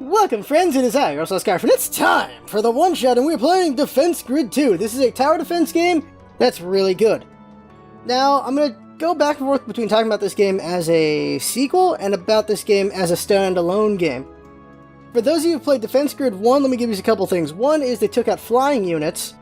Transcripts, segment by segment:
Welcome friends, it is I, LostScarf, and it's time for the one-shot, and we're playing Defense Grid 2. This is a tower defense game that's really good. Now, I'm going to go back and forth between talking about this game as a sequel and about this game as a standalone game. For those of you who played Defense Grid 1, let me give you a couple things. One is they took out flying units.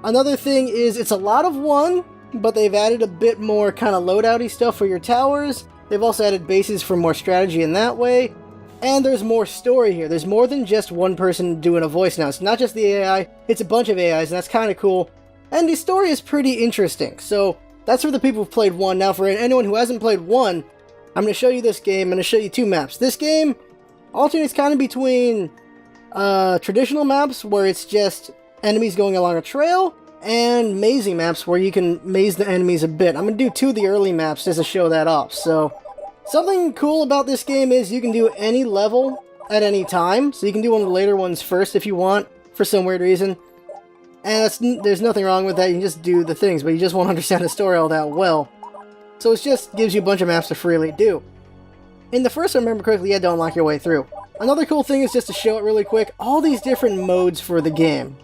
Another thing is it's a lot of one, but they've added a bit more kind of loadout-y stuff for your towers. They've also added bases for more strategy in that way. And there's more story here. There's more than just one person doing a voice now. It's not just the AI, it's a bunch of AIs, and that's kind of cool. And the story is pretty interesting. So that's for the people who've played 1. Now for anyone who hasn't played 1, I'm going to show you this game. I'm going to show you 2 maps. This game alternates kind of between traditional maps, where it's just enemies going along a trail, and mazing maps, where you can maze the enemies a bit. I'm going to do 2 of the early maps just to show that off. So something cool about this game is you can do any level at any time, so you can do one of the later ones first if you want, for some weird reason. And there's nothing wrong with that, you can just do the things, but you just won't understand the story all that well. So it just gives you a bunch of maps to freely do. In the first, if I remember correctly, you had to unlock your way through. Another cool thing is, just to show it really quick, all these different modes for the game.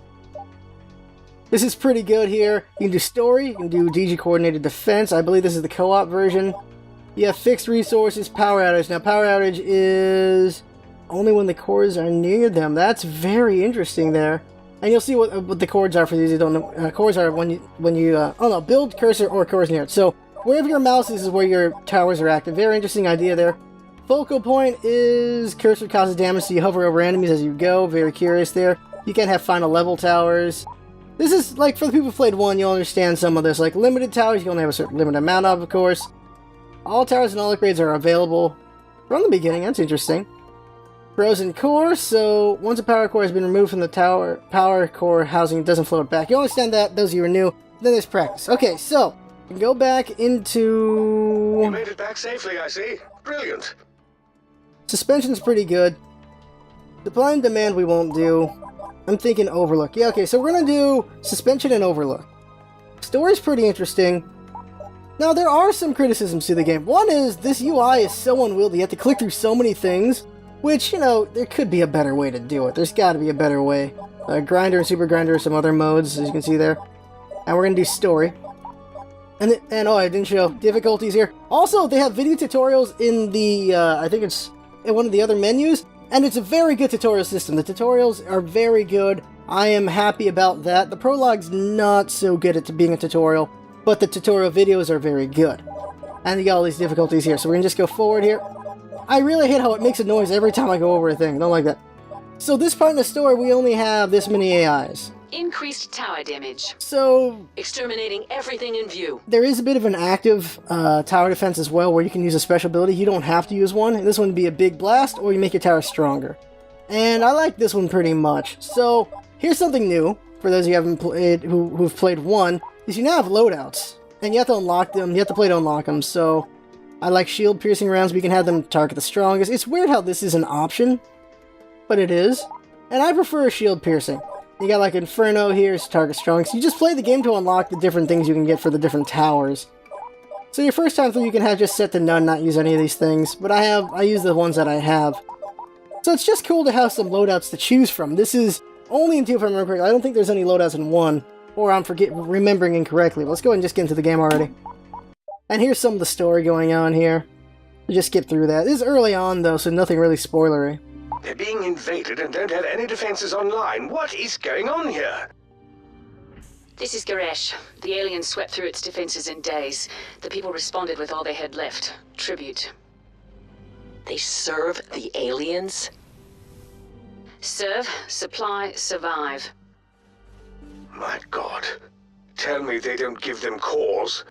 This is pretty good here. You can do story, you can do DG coordinated defense, I believe this is the co-op version. You have fixed resources, power outage. Now, power outage is only when the cores are near them. That's very interesting there. And you'll see what the cores are for these who don't know. Cores are when you build cursor or cores near it. So wherever your mouse is where your towers are active. Very interesting idea there. Focal point is cursor causes damage, so you hover over enemies as you go. Very curious there. You can have final level towers. This is, like, for the people who played 1, you'll understand some of this. Like, limited towers, you only have a certain limited amount of course. All towers and all upgrades are available from the beginning. That's interesting. Pros and cores. So once a power core has been removed from the power core housing, it doesn't float back. You understand that, those of you who are new. Then there's practice. Okay, so we can go back into... You made it back safely, I see. Brilliant. Suspension's pretty good. Supply and demand we won't do. I'm thinking overlook. Yeah, okay, so we're going to do suspension and overlook. Story's pretty interesting. Now, there are some criticisms to the game. One is, this UI is so unwieldy. You have to click through so many things, which, you know, there could be a better way to do it. There's got to be a better way. Grinder and Super Grinder are some other modes, as you can see there. And we're going to do story. And oh, I didn't show difficulties here. Also, they have video tutorials in the, I think it's in one of the other menus, and it's a very good tutorial system. The tutorials are very good. I am happy about that. The prologue's not so good at being a tutorial, but the tutorial videos are very good. And you got all these difficulties here, so we're gonna just go forward here. I really hate how it makes a noise every time I go over a thing. I don't like that. So this part in the story, we only have this many AIs. Increased tower damage. So exterminating everything in view. There is a bit of an active tower defense as well, where you can use a special ability. You don't have to use one. And this one would be a big blast, or you make your tower stronger. And I like this one pretty much. So here's something new for those of you who haven't played, who've played 1. Is you now have loadouts, and you have to unlock them. You have to play to unlock them. So I like shield piercing rounds. We can have them target the strongest. It's weird how this is an option, but it is. And I prefer shield piercing. You got like Inferno here, it's target strongest. You just play the game to unlock the different things you can get for the different towers. So your first time through, you can have just set to none, not use any of these things. But I use the ones that I have. So it's just cool to have some loadouts to choose from. This is only in 2, if I remember correctly. I don't think there's any loadouts in 1. Or I'm remembering incorrectly. Let's go ahead and just get into the game already. And here's some of the story going on here. We'll just skip through that. This is early on, though, so nothing really spoilery. They're being invaded and don't have any defenses online. What is going on here? This is Garesh. The aliens swept through its defenses in days. The people responded with all they had left. Tribute. They serve the aliens? Serve, supply, survive. My God. Tell me they don't give them cores.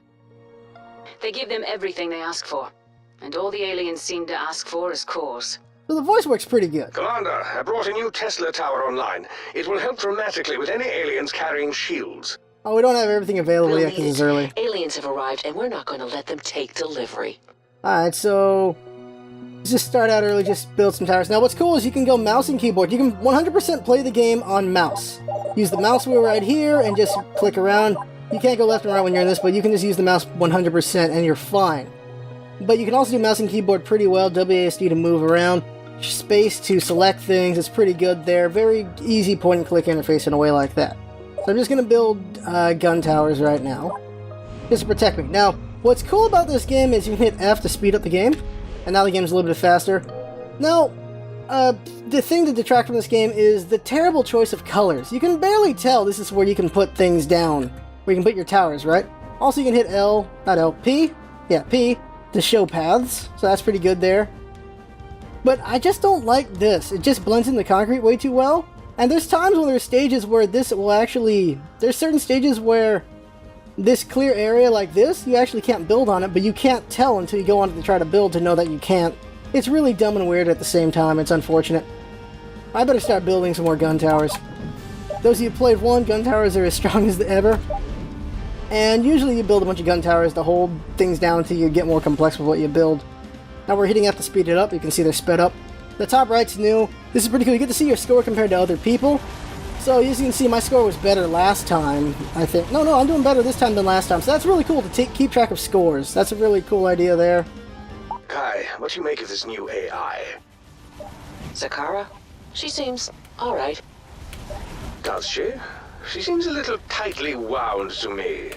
They give them everything they ask for. And all the aliens seem to ask for is cores. So the voice works pretty good. Commander, I brought a new Tesla tower online. It will help dramatically with any aliens carrying shields. Oh, we don't have everything available yet because it's early. Aliens have arrived, and we're not going to let them take delivery. Alright, so let's just start out early, just build some towers. Now what's cool is you can go mouse and keyboard. You can 100% play the game on mouse. Use the mouse wheel right here and just click around. You can't go left and right when you're in this, but you can just use the mouse 100% and you're fine. But you can also do mouse and keyboard pretty well, WASD to move around. space to select things. It's pretty good there. Very easy point-and-click interface in a way like that. So I'm just going to build gun towers right now, just to protect me. Now, what's cool about this game is you can hit F to speed up the game, and now the game's a little bit faster. Now, the thing to detract from this game is the terrible choice of colors. You can barely tell this is where you can put things down, where you can put your towers, right? Also, you can hit P, to show paths, so that's pretty good there. But I just don't like this. It just blends into concrete way too well. And there's times when there's stages where this will actually... There's certain stages where this clear area like this, you actually can't build on it, but you can't tell until you go on to try to build to know that you can't. It's really dumb and weird at the same time. It's unfortunate. I better start building some more gun towers. Those of you who played 1, gun towers are as strong as ever. And usually you build a bunch of gun towers to hold things down until you get more complex with what you build. Now we're hitting F to speed it up. You can see they're sped up. The top right's new. This is pretty cool. You get to see your score compared to other people. So as you can see, my score was better last time, I think. No, I'm doing better this time than last time. So that's really cool to keep track of scores. That's a really cool idea there. Kai, what do you make of this new AI? Zakara? She seems alright. Does she? She seems a little tightly wound to me.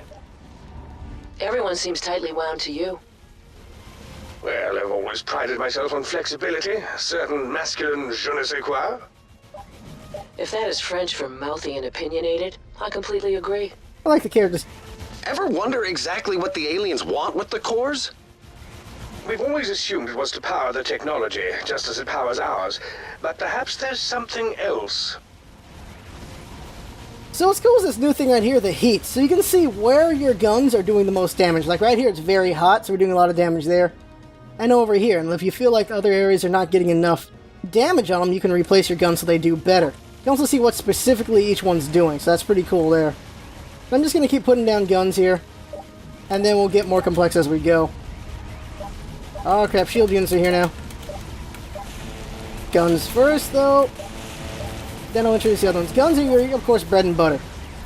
Everyone seems tightly wound to you. Well, I've always prided myself on flexibility, a certain masculine je ne sais quoi. If that is French for mouthy and opinionated, I completely agree. I like the characters. Ever wonder exactly what the aliens want with the cores? We've always assumed it was to power the technology, just as it powers ours. But perhaps there's something else. So what's cool is this new thing right here, the heat. So you can see where your guns are doing the most damage. Like right here, it's very hot, so we're doing a lot of damage there. And over here, and if you feel like other areas are not getting enough damage on them, you can replace your guns so they do better. You can also see what specifically each one's doing, so that's pretty cool there. I'm just going to keep putting down guns here, and then we'll get more complex as we go. Oh crap, shield units are here now. Guns first, though. Then I'll introduce the other ones. Guns are, of course, bread and butter.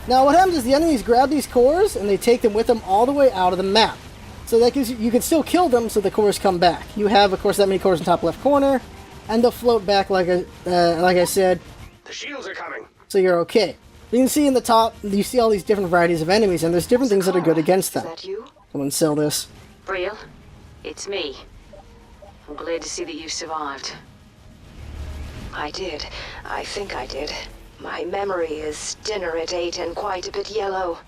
Now, what happens is the enemies grab these cores, and they take them with them all the way out of the map. So that gives you can still kill them, so the cores come back. You have, of course, that many cores in the top left corner, and they'll float back like I said. The shields are coming. So you're okay. You can see in the top, you see all these different varieties of enemies, and there's different things that are good against them. Is that you? Come on, sell this. Brielle, it's me. I'm glad to see that you survived. I did. I think I did. My memory is dinner at 8 and quite a bit yellow.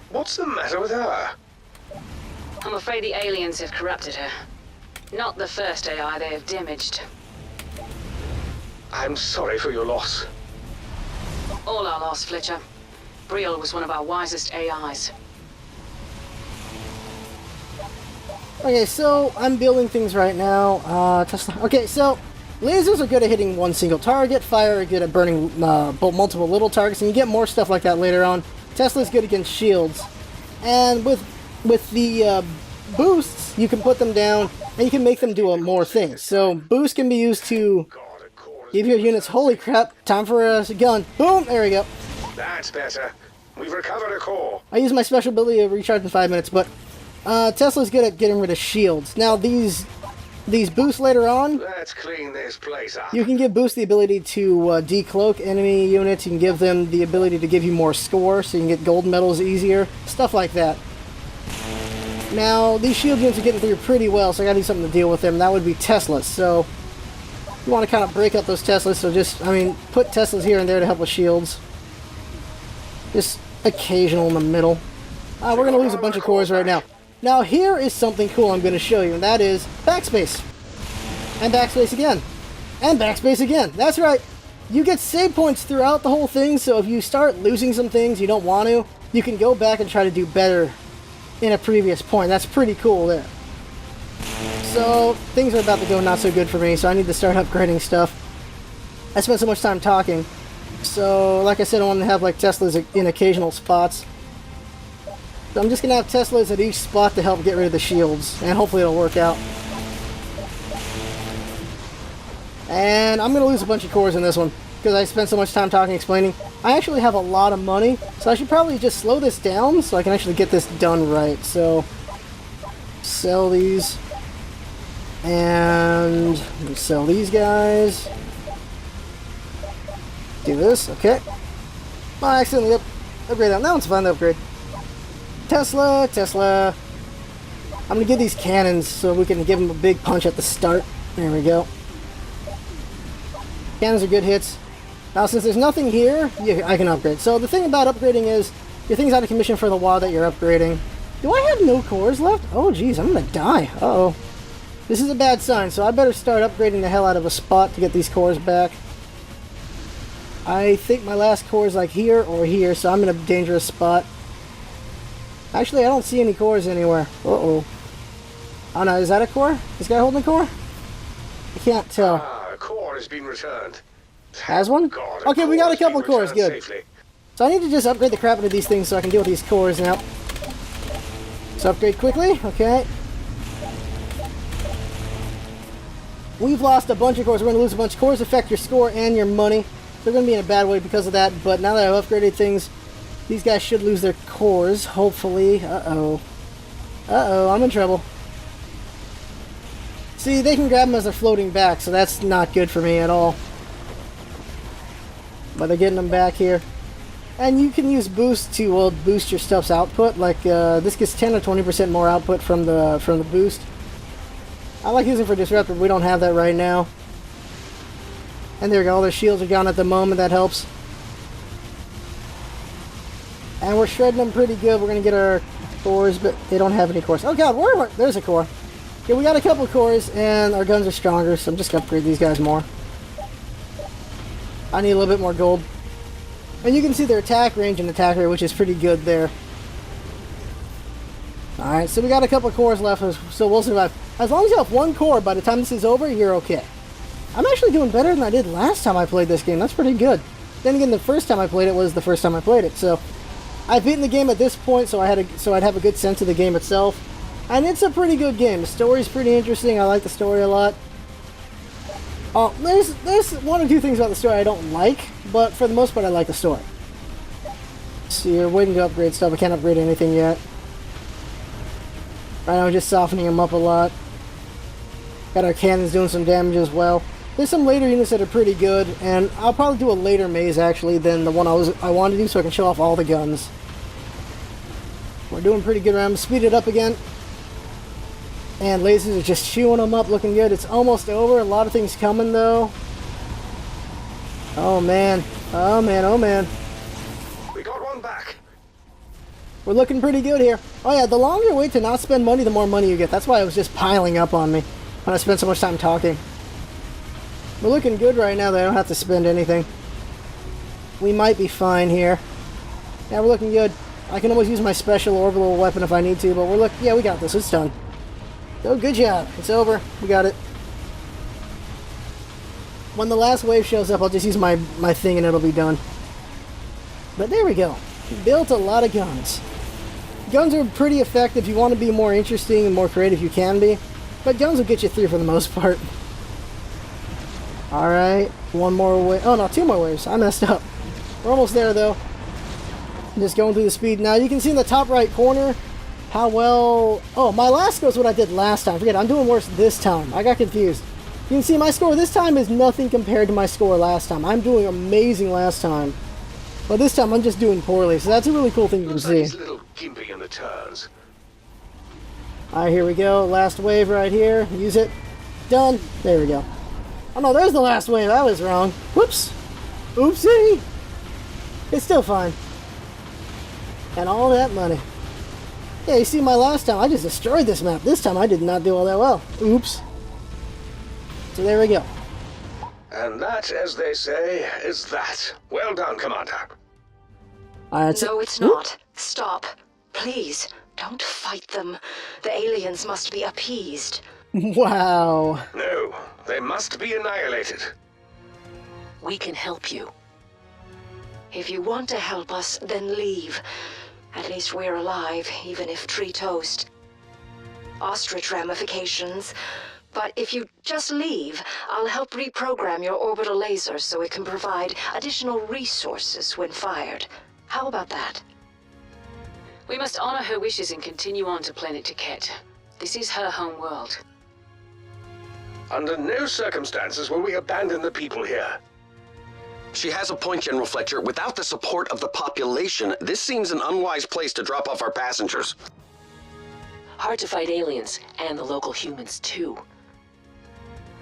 What's the matter with her? I'm afraid the aliens have corrupted her. Not the first AI they have damaged. I'm sorry for your loss. All our loss, Fletcher. Brielle was one of our wisest AIs. Okay, so I'm building things right now. Tesla. Okay, so lasers are good at hitting one single target. Fire are good at burning multiple little targets, and you get more stuff like that later on. Tesla's good against shields, and with the boosts, you can put them down, and you can make them do more things. So boost can be used to give your units. Holy crap! Time for a gun. Boom! There we go. That's better. We've recovered a core. I use my special ability to recharge in 5 minutes, but Tesla's good at getting rid of shields. Now these boosts later on, Let's clean this place up. you can give boost the ability to decloak enemy units. You can give them the ability to give you more score, so you can get gold medals easier. Stuff like that. Now, these shield units are getting through pretty well, so I gotta do something to deal with them. That would be Teslas. So, you want to kind of break up those Teslas, so put Teslas here and there to help with shields. Just occasional in the middle. We're going to lose a bunch of cores right now. Now, here is something cool I'm going to show you, and that is backspace. And backspace again. And backspace again. That's right. You get save points throughout the whole thing, so if you start losing some things you don't want to, you can go back and try to do better in a previous point. That's pretty cool there. So, things are about to go not so good for me, so I need to start upgrading stuff. I spent so much time talking. So, like I said, I want to have like Teslas in occasional spots. So I'm just going to have Teslas at each spot to help get rid of the shields, and hopefully it'll work out. And I'm going to lose a bunch of cores in this one, because I spent so much time talking, explaining. I actually have a lot of money, so I should probably just slow this down so I can actually get this done right. So, sell these. And we sell these guys. Do this, okay. Oh, I accidentally upgrade that. That one's fun to upgrade. Tesla, Tesla. I'm gonna get these cannons so we can give them a big punch at the start. There we go. Cannons are good hits. Now, since there's nothing here, I can upgrade. So the thing about upgrading is your thing's out of commission for the while that you're upgrading. Do I have no cores left? Oh, geez, I'm gonna die. Uh-oh. This is a bad sign, so I better start upgrading the hell out of a spot to get these cores back. I think my last core is like here or here, so I'm in a dangerous spot. Actually, I don't see any cores anywhere. Uh-oh. Oh no, is that a core? This guy holding a core? I can't tell. A core has been returned. Has one? God, Okay, we got a couple core has cores, been good. returned safely. So I need to just upgrade the crap out of these things so I can deal with these cores now. So upgrade quickly, okay. We've lost a bunch of cores. We're going to lose a bunch of cores, affect your score and your money. They're going to be in a bad way because of that, but now that I've upgraded things, these guys should lose their cores, hopefully. Uh-oh. Uh-oh, I'm in trouble. See, they can grab them as they're floating back, so that's not good for me at all. But they're getting them back here. And you can use boost to, well, boost your stuff's output. Like, this gets 10 or 20% more output from the boost. I like using it for disruptor, but we don't have that right now. And there we go, all their shields are gone at the moment, that helps. And we're shredding them pretty good. We're going to get our cores, but they don't have any cores. Oh god, where? There's a core. Yeah, we got a couple cores, and our guns are stronger, so I'm just going to upgrade these guys more. I need a little bit more gold. And you can see their attack range and attack rate, which is pretty good there. Alright, so we got a couple cores left, so we'll survive. As long as you have one core by the time this is over, you're okay. I'm actually doing better than I did last time I played this game. That's pretty good. Then again, the first time I played it was the first time I played it, so I've beaten the game at this point, so I'd have a good sense of the game itself. And it's a pretty good game. The story's pretty interesting. I like the story a lot. Oh, there's one or two things about the story I don't like, but for the most part, I like the story. So you're waiting to upgrade stuff. I can't upgrade anything yet. Right now, we're just softening them up a lot. Got our cannons doing some damage as well. There's some later units that are pretty good, and I'll probably do a later maze actually than the one I wanted to do, so I can show off all the guns. We're doing pretty good around. Speed it up again. And lasers are just chewing them up, looking good. It's almost over. A lot of things coming though. Oh man. Oh man, oh man. We got one back. We're looking pretty good here. Oh yeah, the longer you wait to not spend money, the more money you get. That's why it was just piling up on me when I spent so much time talking. We're looking good right now that I don't have to spend anything. We might be fine here. Yeah, we're looking good. I can always use my special orbital weapon if I need to, but yeah, we got this. It's done. Oh, good job. It's over. We got it. When the last wave shows up, I'll just use my thing and it'll be done. But there we go. We built a lot of guns. Guns are pretty effective. If you want to be more interesting and more creative, you can be. But guns will get you through for the most part. Alright. One more wave. Oh no, two more waves. I messed up. We're almost there though. Just going through the speed. Now you can see in the top right corner how well... Oh, my last score is what I did last time. Forget it, I'm doing worse this time. I got confused. You can see my score this time is nothing compared to my score last time. I'm doing amazing last time. But this time I'm just doing poorly, so that's a really cool thing you can Looks see. like he's a little gimpy in the turns. Alright, here we go. Last wave right here. Use it. Done. There we go. Oh no, there's the last wave. I was wrong. Whoops. Oopsie. It's still fine. And all that money. Yeah, you see my last time, I just destroyed this map. This time I did not do all that well. Oops. So there we go. And that, as they say, is that. Well done, Commander. Alright, No, it's not. Stop. Please, don't fight them. The aliens must be appeased. Wow. No, they must be annihilated. We can help you. If you want to help us, then leave. At least we're alive, even if tree toast. Ostrich ramifications. But if you just leave, I'll help reprogram your orbital laser so it can provide additional resources when fired. How about that? We must honor her wishes and continue on to planet Taket. This is her home world. Under no circumstances will we abandon the people here. She has a point, General Fletcher. Without the support of the population, this seems an unwise place to drop off our passengers. Hard to fight aliens, and the local humans too.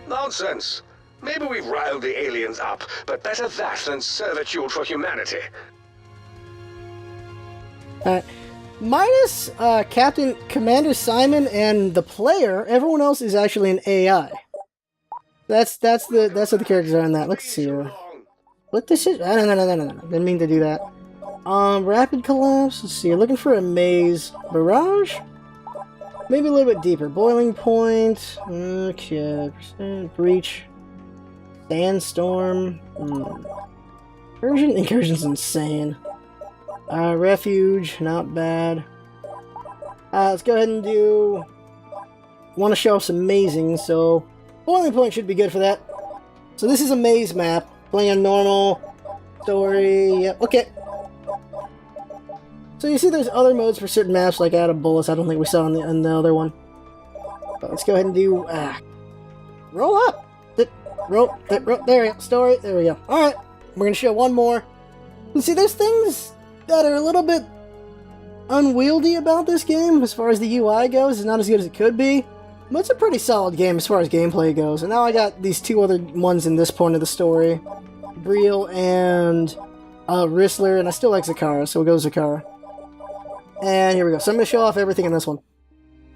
Nonsense. Maybe we've riled the aliens up, but better that than servitude for humanity. Minus Captain Commander Simon and the player, everyone else is actually an AI. That's what the characters are in that. Let's see. What this is? No. Didn't mean to do that. Rapid collapse. Let's see. You're looking for a maze. Barrage? Maybe a little bit deeper. Boiling point. Okay. Breach. Sandstorm. Incursion? Incursion's insane. Refuge. Not bad. Let's go ahead and do... Want to show off some mazing, so... Boiling point should be good for that. So this is a maze map. Playing on normal. Story. Yep. Okay. So you see there's other modes for certain maps, like out of bullets. I don't think we saw in the other one. But let's go ahead and do... roll up! Roll. There we go. Story. There we go. Alright. We're going to show one more. You see, there's things that are a little bit unwieldy about this game as far as the UI goes. It's not as good as it could be. But it's a pretty solid game as far as gameplay goes. And now I got these two other ones in this point of the story. Brielle and Rissler, and I still like Zakara, so we'll go Zakara. And here we go. So I'm going to show off everything in this one.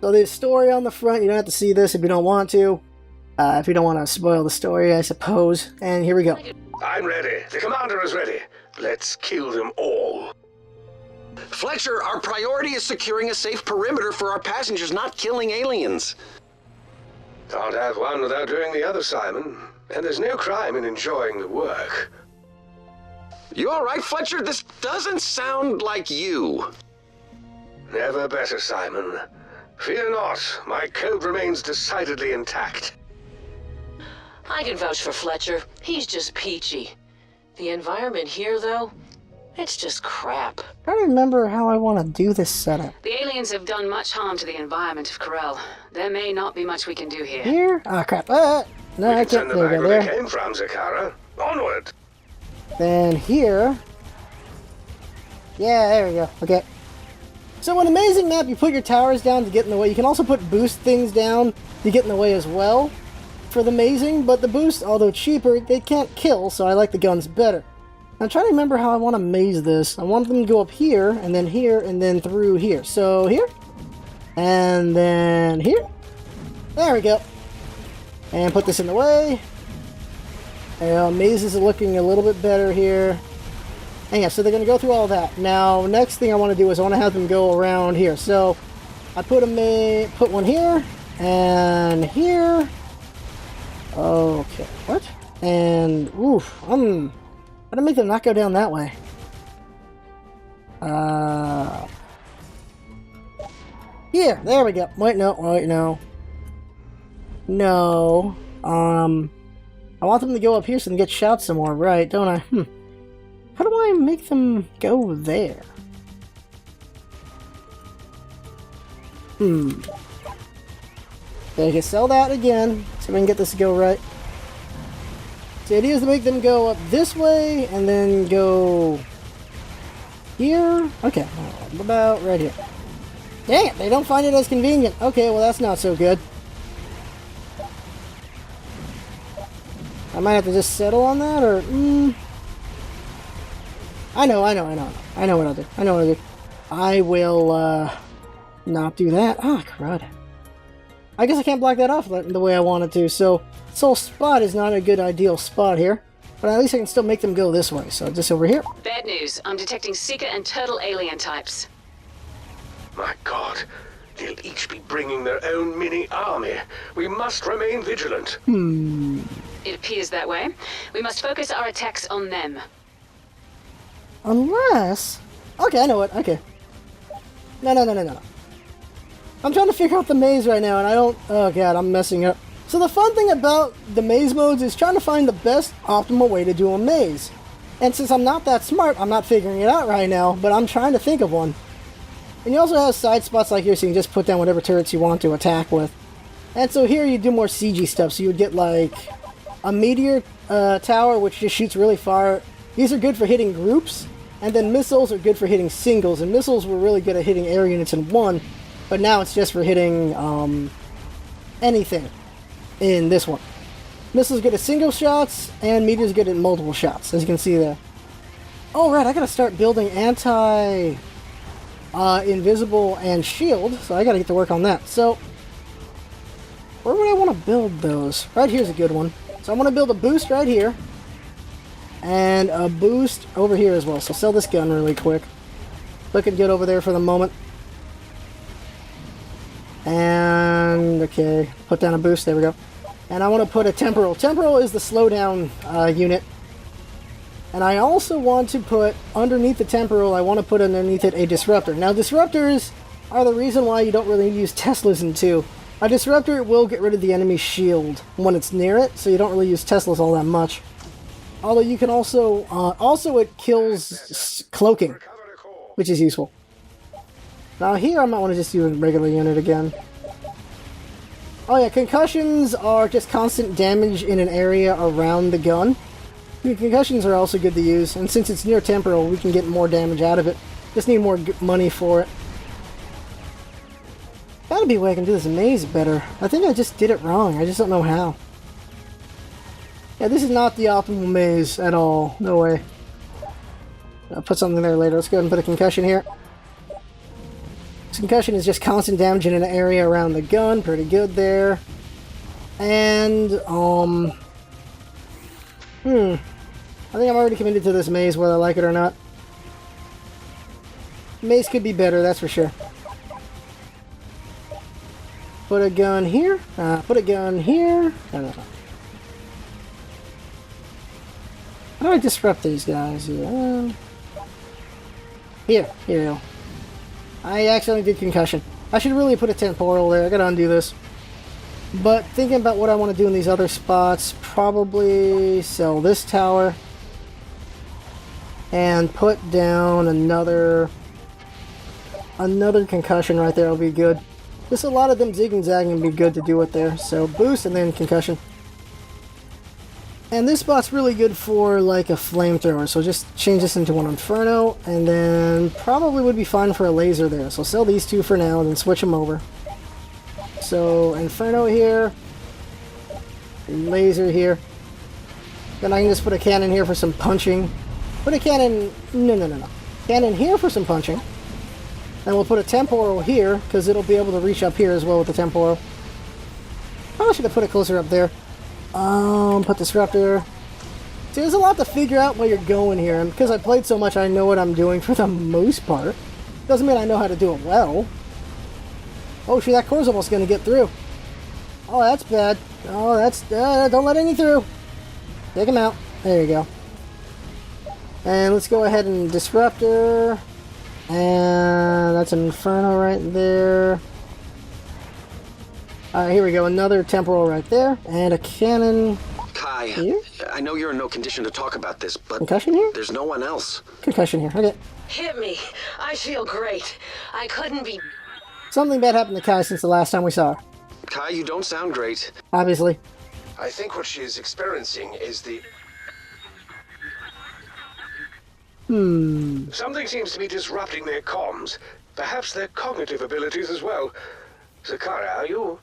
So there's story on the front. You don't have to see this if you don't want to. If you don't want to spoil the story, I suppose. And here we go. I'm ready. The commander is ready. Let's kill them all. Fletcher, our priority is securing a safe perimeter for our passengers, not killing aliens. Can't have one without doing the other, Simon. And there's no crime in enjoying the work. You all right, Fletcher? This doesn't sound like you. Never better, Simon. Fear not, my code remains decidedly intact. I can vouch for Fletcher. He's just peachy. The environment here, though, it's just crap. I don't remember how I want to do this setup. The aliens have done much harm to the environment of Corel. There may not be much we can do here. Here? Ah, crap. No, I can't. Send them There back we go. where There. they came from, Zakara. Onward. Then here. Yeah, there we go. Okay. So an amazing map, you put your towers down to get in the way. You can also put boost things down to get in the way as well for the mazing, but the boost, although cheaper, they can't kill, so I like the guns better. I'm trying to remember how I want to maze this. I want them to go up here, and then through here. So here, and then here. There we go. And put this in the way. Mazes are looking a little bit better here. And yeah, so they're going to go through all that. Now, next thing I want to do is I want to have them go around here. So, I put one here, and here. Okay, what? And, oof, how do I make them not go down that way? Here, there we go. Wait, no. No. I want them to go up here so they can get shot some more, right, don't I? How do I make them go there? They can sell that again, so we can get this to go right. So the idea is to make them go up this way, and then go here. Okay, what about right here? Dang it, they don't find it as convenient. Okay, well that's not so good. I might have to just settle on that, or... I know what I'll do. I will, not do that. Ah, crud. I guess I can't block that off the way I wanted to, so this whole spot is not a good ideal spot here. But at least I can still make them go this way, so just over here. Bad news. I'm detecting Seeker and Turtle alien types. My God, they'll each be bringing their own mini army. We must remain vigilant. It appears that way. We must focus our attacks on them. Unless... Okay, I know what. Okay. No. I'm trying to figure out the maze right now, and I don't... Oh, God, I'm messing up. So the fun thing about the maze modes is trying to find the best optimal way to do a maze. And since I'm not that smart, I'm not figuring it out right now, but I'm trying to think of one. And you also have side spots like here, so you can just put down whatever turrets you want to attack with. And so here you do more CG stuff, so you would get like a meteor tower, which just shoots really far. These are good for hitting groups, and then missiles are good for hitting singles, and missiles were really good at hitting air units in one, but now it's just for hitting anything in this one. Missiles good at single shots, and meteors good at multiple shots, as you can see there. Oh right, I gotta start building invisible and shield, so I gotta get to work on that. So where would I want to build those? Right here's a good one. So I want to build a boost right here, and a boost over here as well. So sell this gun really quick. Looking good over there for the moment. And okay, put down a boost. There we go. And I want to put a temporal. Temporal is the slowdown unit. And I also want to put underneath the temporal, I want to put underneath it a disruptor. Now disruptors are the reason why you don't really use Teslas in 2. A disruptor will get rid of the enemy's shield when it's near it, so you don't really use Teslas all that much. Although you can also it kills cloaking, which is useful. Now here I might want to just use a regular unit again. Oh yeah, concussions are just constant damage in an area around the gun. Concussions are also good to use, and since it's near temporal, we can get more damage out of it. Just need more money for it. Gotta be a way I can do this maze better. I think I just did it wrong. I just don't know how. Yeah, this is not the optimal maze at all. No way. I'll put something there later. Let's go ahead and put a concussion here. This concussion is just constant damage in an area around the gun. Pretty good there. And, I think I'm already committed to this maze, whether I like it or not. Maze could be better, that's for sure. Put a gun here. Put a gun here. I don't know. How do I disrupt these guys? Here. Here we go. I accidentally did concussion. I should really put a temporal there. I gotta undo this. But thinking about what I want to do in these other spots, probably sell this tower. And put down another concussion right there will be good. Just a lot of them zig and zagging would be good to do it there. So boost and then concussion. And this spot's really good for like a flamethrower. So just change this into one Inferno. And then probably would be fine for a laser there. So sell these two for now and then switch them over. So Inferno here. Laser here. Then I can just put a cannon here for some punching. Put a cannon... No. Cannon here for some punching. And we'll put a temporal here, because it'll be able to reach up here as well with the temporal. Probably should have put it closer up there. Put disruptor. See, there's a lot to figure out while you're going here, and because I played so much, I know what I'm doing for the most part. Doesn't mean I know how to do it well. Oh, shoot, that core's almost going to get through. Oh, that's bad. Oh, that's... don't let any through. Take him out. There you go. And let's go ahead and disruptor. And that's an Inferno right there. Alright, here we go. Another temporal right there. And a cannon. Kai, here? I know you're in no condition to talk about this, but concussion here? There's no one else. Concussion here. Okay. Hit me. I feel great. I couldn't be... Something bad happened to Kai since the last time we saw her. Kai, you don't sound great. Obviously. I think what she is experiencing is the... Something seems to be disrupting their comms. Perhaps their cognitive abilities as well. Zakara, are you?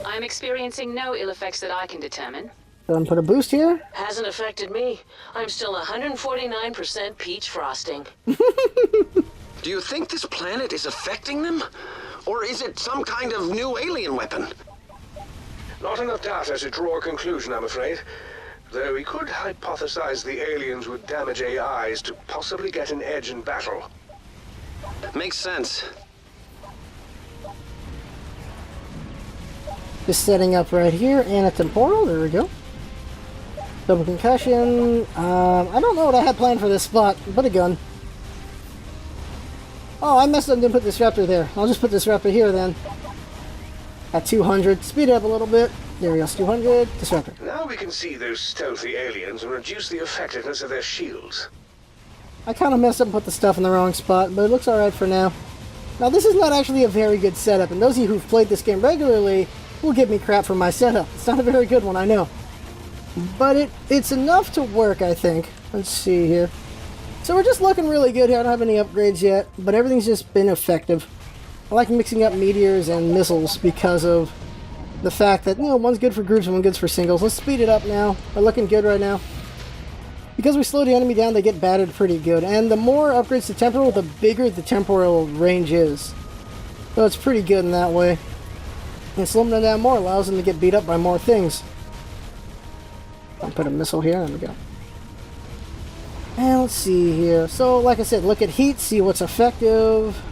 I'm experiencing no ill effects that I can determine. Go and put a boost here. Hasn't affected me. I'm still 149% peach frosting. Do you think this planet is affecting them? Or is it some kind of new alien weapon? Not enough data to draw a conclusion, I'm afraid. Though we could hypothesize the aliens would damage AIs to possibly get an edge in battle. Makes sense. Just setting up right here, and a temporal, there we go. Double concussion, I don't know what I had planned for this spot. Put a gun. Oh, I messed up and didn't put disruptor there. I'll just put disruptor here then. At 200, speed it up a little bit. There we go, 200, disruptor. Now we can see those stealthy aliens and reduce the effectiveness of their shields. I kind of messed up and put the stuff in the wrong spot, but it looks alright for now. Now this is not actually a very good setup, and those of you who've played this game regularly will give me crap for my setup. It's not a very good one, I know. But it's enough to work, I think. Let's see here. So we're just looking really good here. I don't have any upgrades yet, but everything's just been effective. I like mixing up meteors and missiles because of the fact that, you know, one's good for groups and one's good for singles. Let's speed it up now. We're looking good right now. Because we slow the enemy down, they get battered pretty good. And the more upgrades to temporal, the bigger the temporal range is. So it's pretty good in that way. And slowing them down more allows them to get beat up by more things. I'll put a missile here. There we go. And let's see here. So, like I said, look at heat, see what's effective.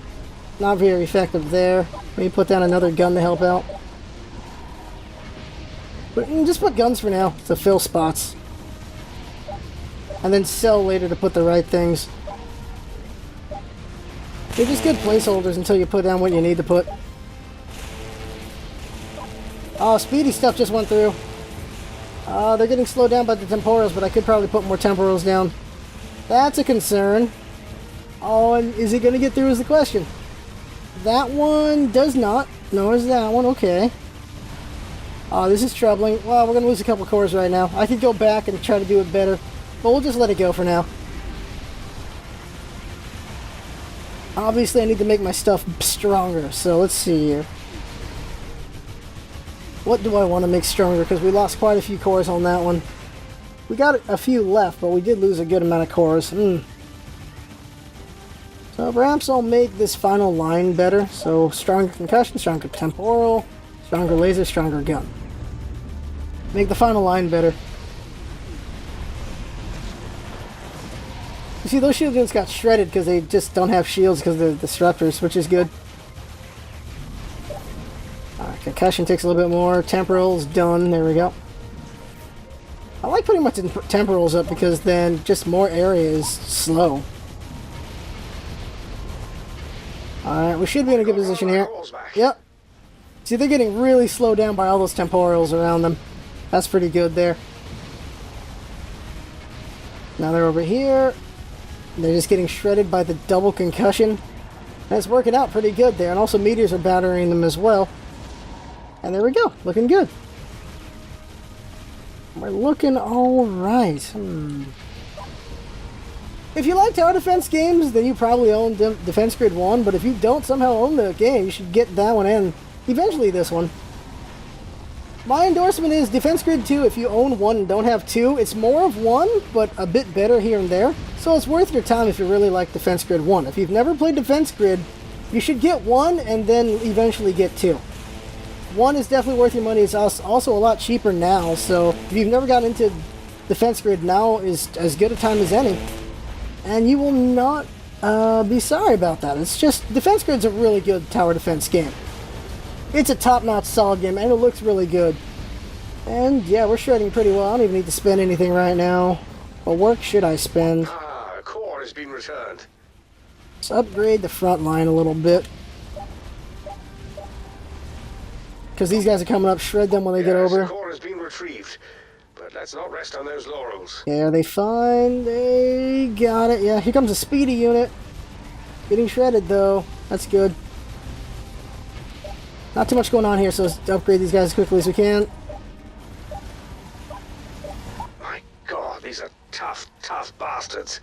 Not very effective there. Maybe put down another gun to help out. But just put guns for now to fill spots. And then sell later to put the right things. They're just good placeholders until you put down what you need to put. Oh, speedy stuff just went through. They're getting slowed down by the temporals, but I could probably put more temporals down. That's a concern. Oh, and is it going to get through is the question. That one does not. Nor is that one. Okay. Oh, this is troubling. Well, we're going to lose a couple cores right now. I could go back and try to do it better, but we'll just let it go for now. Obviously, I need to make my stuff stronger, so let's see here. What do I want to make stronger? Because we lost quite a few cores on that one. We got a few left, but we did lose a good amount of cores. So perhaps I'll make this final line better. So stronger concussion, stronger temporal, stronger laser, stronger gun. Make the final line better. You see, those shield units got shredded because they just don't have shields because of the disruptors, which is good. Concussion takes a little bit more. Temporal's done. There we go. I like putting my temporals up because then just more area is slow. Alright, we should be in a good position here. Yep. See, they're getting really slowed down by all those temporals around them. That's pretty good there. Now they're over here. They're just getting shredded by the double concussion. And it's working out pretty good there. And also meteors are battering them as well. And there we go, looking good. We're looking alright. If you like tower defense games, then you probably own Defense Grid 1, but if you don't somehow own the game, you should get that one and eventually this one. My endorsement is Defense Grid 2. If you own 1 and don't have 2, it's more of 1, but a bit better here and there. So it's worth your time if you really like Defense Grid 1. If you've never played Defense Grid, you should get 1 and then eventually get 2. 1 is definitely worth your money. It's also a lot cheaper now, so if you've never gotten into Defense Grid, now is as good a time as any. And you will not be sorry about that. It's just, Defense Grid's a really good tower defense game. It's a top-notch solid game, and it looks really good. And yeah, we're shredding pretty well. I don't even need to spend anything right now. What work should I spend? A core has been returned. Let's upgrade the front line a little bit. Because these guys are coming up, shred them when they get over. The core has been retrieved, but let's not rest on those laurels. Yeah, are they fine? They got it. Yeah, here comes a speedy unit. Getting shredded, though. That's good. Not too much going on here, so let's upgrade these guys as quickly as we can. My God, these are tough, tough bastards.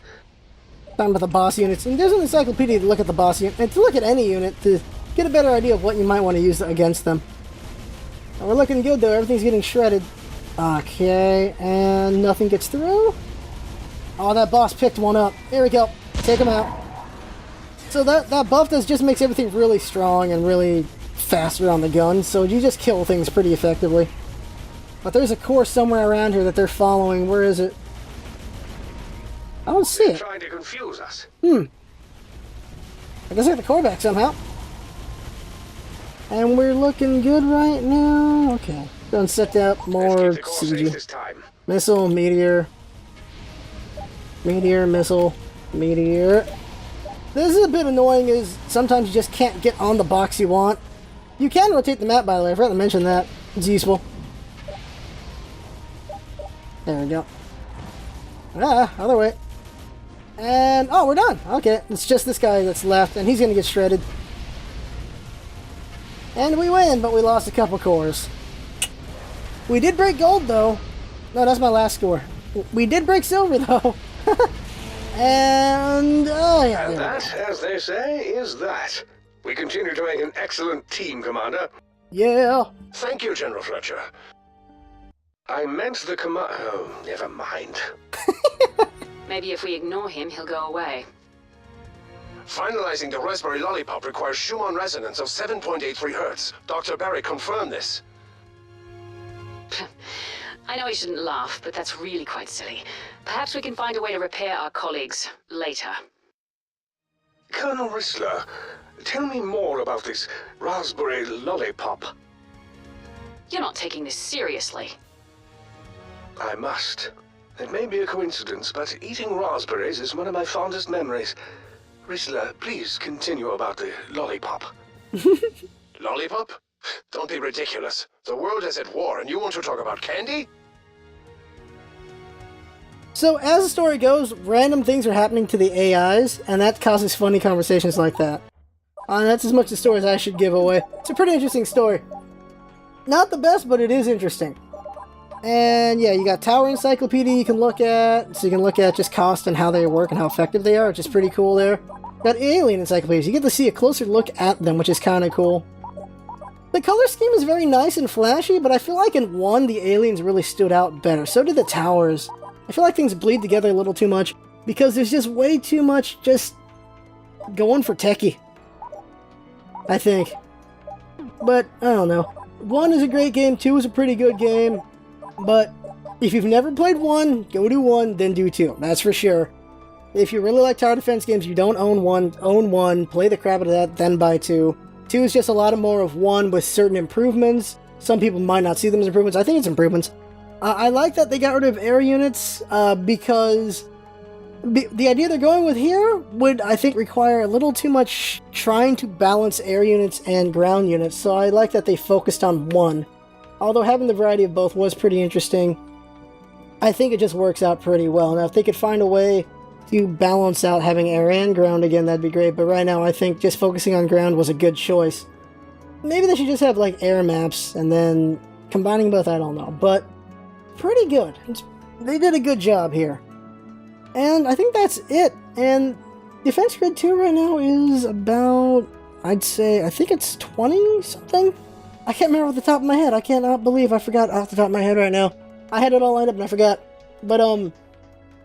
Talking about the boss units. And there's an encyclopedia to look at the boss unit, and to look at any unit to get a better idea of what you might want to use against them. And we're looking good, though. Everything's getting shredded. Okay, and nothing gets through. Oh, that boss picked one up. There we go. Take him out. So that buff just makes everything really strong and really faster on the gun, so you just kill things pretty effectively. But there's a core somewhere around here that they're following. Where is it? I don't see it. They're trying to confuse us. I guess I got the core back somehow. And we're looking good right now. Okay. Gonna set up more CG. Missile, meteor. Meteor, missile, meteor. This is a bit annoying, is sometimes you just can't get on the box you want. You can rotate the map, by the way. I forgot to mention that. It's useful. There we go. Other way. And, oh, we're done. Okay, it's just this guy that's left, and he's gonna get shredded. And we win, but we lost a couple cores. We did break gold, though. No, that's my last score. We did break silver, though. And, yeah. And that, as they say, is that. We continue to make an excellent team, Commander. Yeah. Thank you, General Fletcher. I meant the Oh, never mind. Maybe if we ignore him, he'll go away. Finalizing the Raspberry Lollipop requires Schumann resonance of 7.83 Hertz. Dr. Barry confirmed this. I know I shouldn't laugh, but that's really quite silly. Perhaps we can find a way to repair our colleagues later. Colonel Rissler, tell me more about this Raspberry Lollipop. You're not taking this seriously. I must. It may be a coincidence, but eating raspberries is one of my fondest memories. Rissler, please continue about the lollipop. Lollipop? Don't be ridiculous. The world is at war and you want to talk about candy? So, as the story goes, random things are happening to the AIs, and that causes funny conversations like that. That's as much the story as I should give away. It's a pretty interesting story. Not the best, but it is interesting. And yeah, you got Tower Encyclopedia you can look at, so you can look at just cost and how they work and how effective they are, which is pretty cool there. Got Alien Encyclopedias, you get to see a closer look at them, which is kind of cool. The color scheme is very nice and flashy, but I feel like in 1, the aliens really stood out better. So did the towers. I feel like things bleed together a little too much, because there's just way too much just going for techie, I think. But, I don't know. 1 is a great game, 2 is a pretty good game. But if you've never played 1, go do 1, then do 2. That's for sure. If you really like tower defense games, you don't own 1, own 1, play the crap out of that, then buy 2. 2 is just a lot more of 1 with certain improvements. Some people might not see them as improvements. I think it's improvements. I like that they got rid of air units because the idea they're going with here would, I think, require a little too much trying to balance air units and ground units. So I like that they focused on 1. Although having the variety of both was pretty interesting, I think it just works out pretty well. Now, if they could find a way to balance out having air and ground again, that'd be great. But right now, I think just focusing on ground was a good choice. Maybe they should just have, like, air maps, and then combining both, I don't know. But pretty good. They did a good job here. And I think that's it. And Defense Grid 2 right now is about, I'd say, I think it's 20-something? I can't remember off the top of my head. I cannot believe I forgot off the top of my head right now. I had it all lined up and I forgot. But,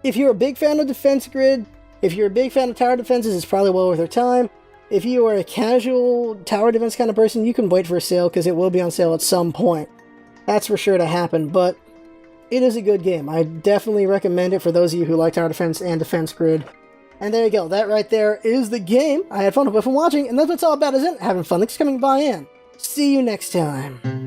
if you're a big fan of Defense Grid, if you're a big fan of tower defenses, it's probably well worth your time. If you are a casual tower defense kind of person, you can wait for a sale, because it will be on sale at some point. That's for sure to happen, but it is a good game. I definitely recommend it for those of you who like tower defense and Defense Grid. And there you go. That right there is the game. I had fun with watching, and that's what it's all about, isn't it? Having fun. Thanks for coming by in. See you next time.